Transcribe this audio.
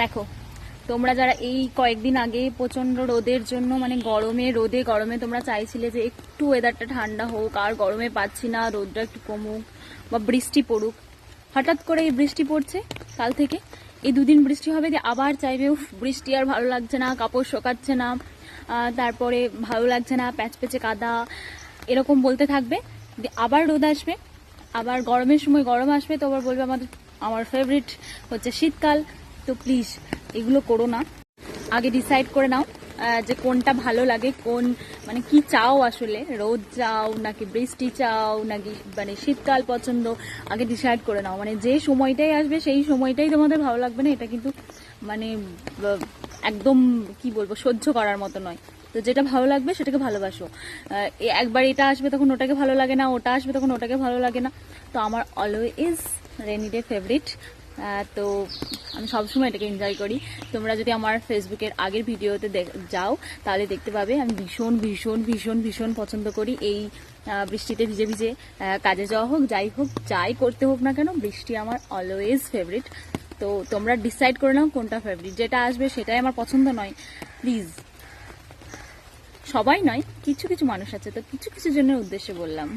দেখো, তোমরা যারা এই কয়েকদিন আগে প্রচন্ড রোদের জন্য মানে গরমে তোমরা চাইছিলে যে একটু ওয়েদারটা ঠান্ডা হোক, আর গরমে পাচ্ছি না, রোদটা একটু কমুক বা বৃষ্টি পড়ুক। হঠাৎ করে এই বৃষ্টি পড়ছে কাল থেকে, এই দুদিন বৃষ্টি হবে, দিয়ে আবার চাইবে উফ বৃষ্টি আর ভালো লাগছে না, কাপড় শোকাচ্ছে না, তারপরে ভালো লাগছে না, প্যাচপ্যাচে কাদা, এরকম বলতে থাকবে। দিয়ে আবার রোদ আসবে, আবার গরমের সময় গরম আসবে, তো আবার বলবে আমার ফেভারিট হচ্ছে শীতকাল। তো প্লিজ এগুলো করো না। আগে ডিসাইড করে নাও যে কোনটা ভালো লাগে, কোন মানে কি চাও আসলে, রোদ চাও নাকি বৃষ্টি চাও নাকি মানে শীতকাল পছন্দ, আগে ডিসাইড করে নাও। মানে যে সময়টাই আসবে সেই সময়টাই তোমাদের ভালো লাগবে না, এটা কিন্তু মানে একদম কি বলবো, সহ্য করার মতো নয়। তো যেটা ভালো লাগবে সেটাকে ভালোবাসো। একবার এটা আসবে তখন ওটাকে ভালো লাগে না, ওটা আসবে তখন ওটাকে ভালো লাগে না। তো আমার অলওয়েজ রেনি ডে ফেভারিট। তো আমি সবসময় এটাকে এনজয় করি। তোমরা যদি আমার ফেসবুকের আগের ভিডিওতে যাও তাহলে দেখতে পাবে আমি ভীষণ ভীষণ ভীষণ ভীষণ পছন্দ করি এই বৃষ্টিতে ভিজে ভিজে কাজে যাওয়া হোক, যাই হোক, যাই করতে হোক না কেন, বৃষ্টি আমার অলওয়েজ ফেভারিট। তো তোমরা ডিসাইড করে নাও কোনটা ফেভারিট, যেটা আসবে সেটাই আমার পছন্দ নয় প্লিজ। সবাই নয়, কিছু কিছু মানুষ আছে, তো কিছু কিছু জনের উদ্দেশ্যে বললাম।